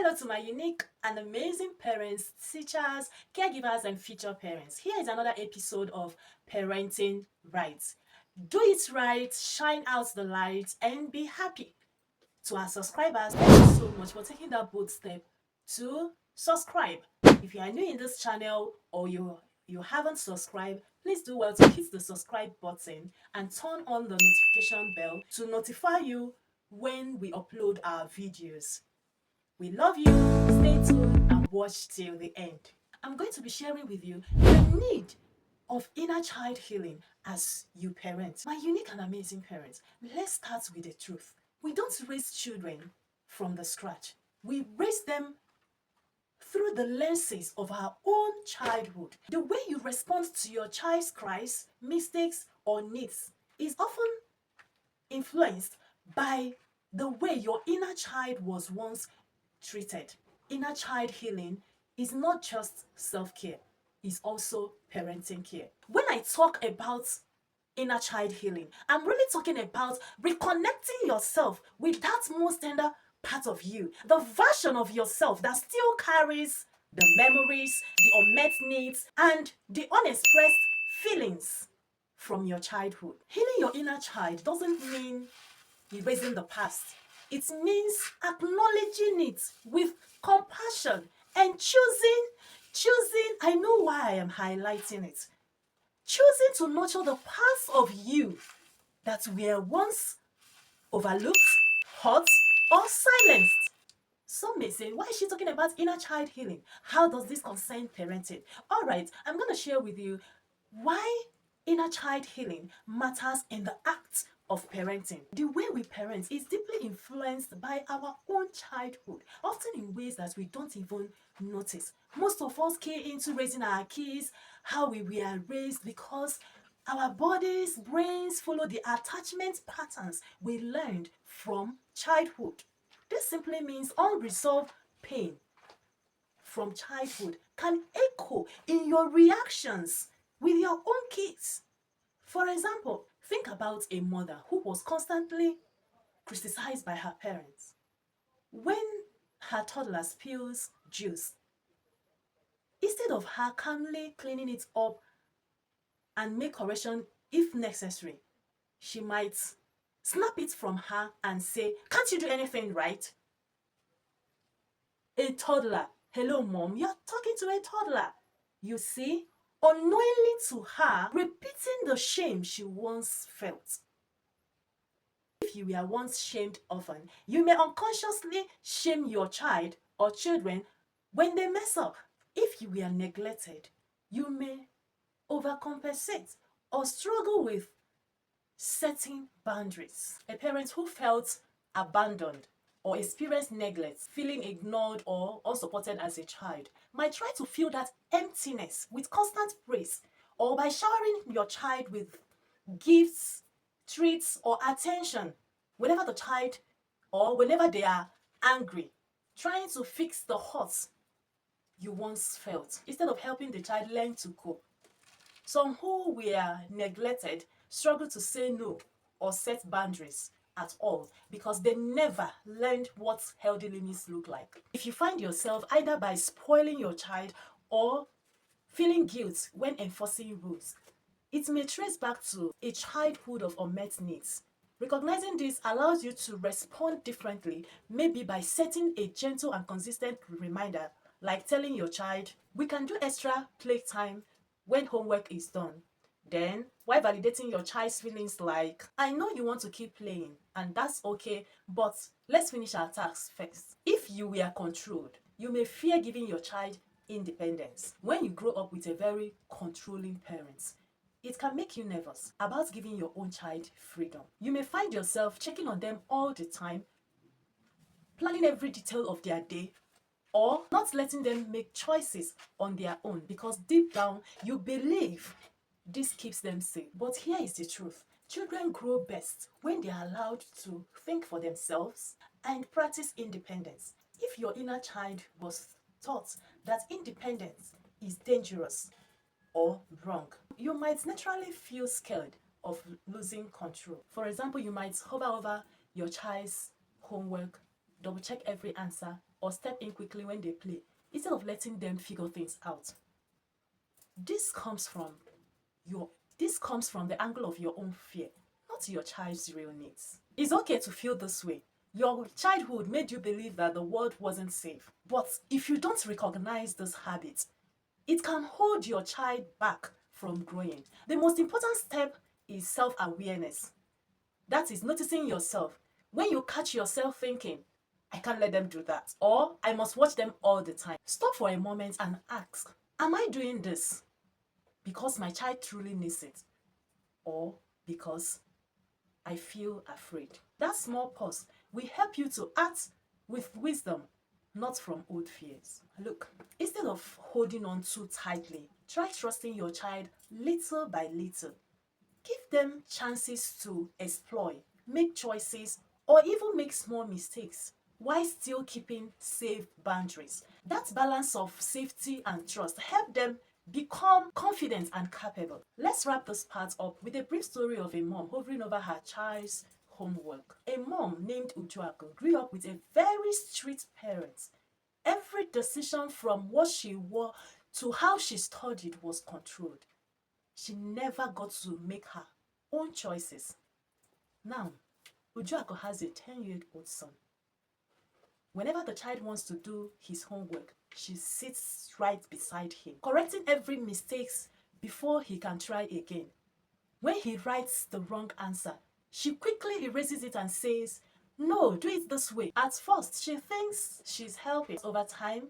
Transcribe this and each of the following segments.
Hello to my unique and amazing parents, teachers, caregivers, and future parents. Here is another episode of Parenting Right. Do it right, shine out the light, and be happy. To our subscribers, thank you so much for taking that bold step to subscribe. If you are new in this channel or you haven't subscribed, please do well to hit the subscribe button and turn on the notification bell to notify you when we upload our videos. We love you. Stay tuned and watch till the end. I'm going to be sharing with you the need of inner child healing as you parent. My unique and amazing parents, let's start with the truth. We don't raise children from the scratch. We raise them through the lenses of our own childhood. The way you respond to your child's cries, mistakes, or needs is often influenced by the way your inner child was once treated. Inner child healing is not just self-care, it's also parenting care. When I talk about inner child healing, I'm really talking about reconnecting yourself with that most tender part of you, the version of yourself that still carries the memories, the unmet needs, and the unexpressed feelings from your childhood. Healing your inner child doesn't mean erasing the past. It means acknowledging it with compassion and choosing, I know why I am highlighting it, choosing to nurture the parts of you that were once overlooked, hurt, or silenced. Some may say, why is she talking about inner child healing? How does this concern parenting? All right, I'm going to share with you why inner child healing matters in the act of parenting. The way we parent is deeply influenced by our own childhood, often in ways that we don't even notice. Most of us key into raising our kids how we were raised because our bodies, brains follow the attachment patterns we learned from childhood. This simply means unresolved pain from childhood can echo in your reactions with your own kids. For example, think about a mother who was constantly criticized by her parents. When her toddler spills juice, instead of her calmly cleaning it up and make correction if necessary, she might snap it from her and say, "Can't you do anything right?" A toddler. Hello, mom, you're talking to a toddler. You see, unknowingly to her, repeating the shame she once felt. If you were once shamed often, you may unconsciously shame your child or children when they mess up. If you were neglected, you may overcompensate or struggle with setting boundaries. A parent who felt abandoned or experienced neglect, feeling ignored or unsupported as a child, might try to fill that emptiness with constant praise or by showering your child with gifts, treats, or attention whenever the child or whenever they are angry, trying to fix the hurt you once felt instead of helping the child learn to cope. Some who were neglected struggle to say no or set boundaries at all because they never learned what healthy limits look like. If you find yourself either by spoiling your child or feeling guilt when enforcing rules, it may trace back to a childhood of unmet needs. Recognizing this allows you to respond differently, maybe by setting a gentle and consistent reminder, like telling your child, "We can do extra playtime when homework is done." Then, while validating your child's feelings like, "I know you want to keep playing, and that's okay, but let's finish our tasks first." If you were controlled, you may fear giving your child independence. When you grow up with a very controlling parent, it can make you nervous about giving your own child freedom. You may find yourself checking on them all the time, planning every detail of their day, or not letting them make choices on their own because deep down you believe this keeps them safe. But here is the truth. Children grow best when they are allowed to think for themselves and practice independence. If your inner child was taught that independence is dangerous or wrong, you might naturally feel scared of losing control. For example, you might hover over your child's homework, double check every answer, or step in quickly when they play, instead of letting them figure things out. This comes from the angle of your own fear, not your child's real needs. It's okay to feel this way. Your childhood made you believe that the world wasn't safe. But if you don't recognize this habit, it can hold your child back from growing. The most important step is self-awareness. That is noticing yourself. When you catch yourself thinking, I can't let them do that, or I must watch them all the time, stop for a moment and ask, am I doing this because my child truly needs it, or because I feel afraid? That small pause will help you to act with wisdom, not from old fears. Look, instead of holding on too tightly, try trusting your child little by little. Give them chances to explore, make choices, or even make small mistakes while still keeping safe boundaries. That balance of safety and trust help them become confident and capable. Let's wrap this part up with a brief story of a mom hovering over her child's homework. A mom named Ujuako grew up with a very strict parent. Every decision from what she wore to how she studied was controlled. She never got to make her own choices. Now, Ujuako has a 10-year-old son. Whenever the child wants to do his homework, she sits right beside him, correcting every mistake before he can try again. When he writes the wrong answer, she quickly erases it and says, "No, do it this way." At first, she thinks she's helping. Over time,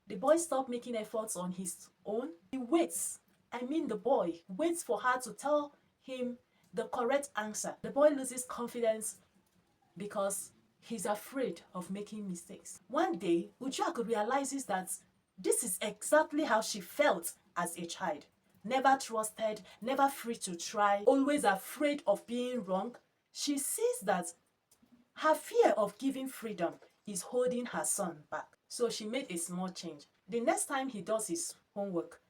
the boy stops making efforts on his own. He waits. The boy waits for her to tell him the correct answer. The boy loses confidence because he's afraid of making mistakes. One day, Ujuako realizes that this is exactly how she felt as a child. Never trusted, never free to try, always afraid of being wrong. She sees that her fear of giving freedom is holding her son back. So she made a small change. The next time he does his homework,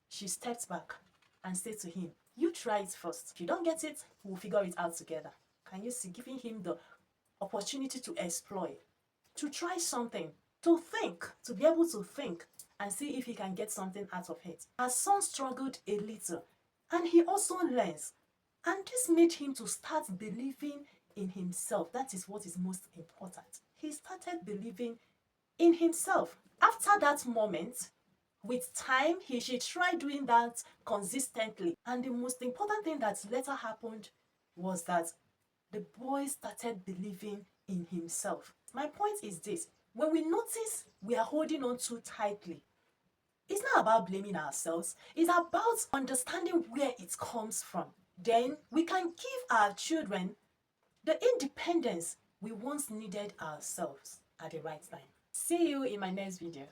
she stepped back and said to him, "You try it first. If you don't get it, we'll figure it out together." Can you see? Giving him the opportunity to explore, to try something, to think, to be able to think and see if he can get something out of it. Her son struggled a little and he also learns. And this made him to start believing in himself. That is what is most important. He started believing in himself. After that moment, with time, she tried doing that consistently. And the most important thing that later happened was that the boy started believing in himself. My point is this: when we notice we are holding on too tightly, it's not about blaming ourselves, it's about understanding where it comes from. Then we can give our children the independence we once needed ourselves at the right time. See you in my next video.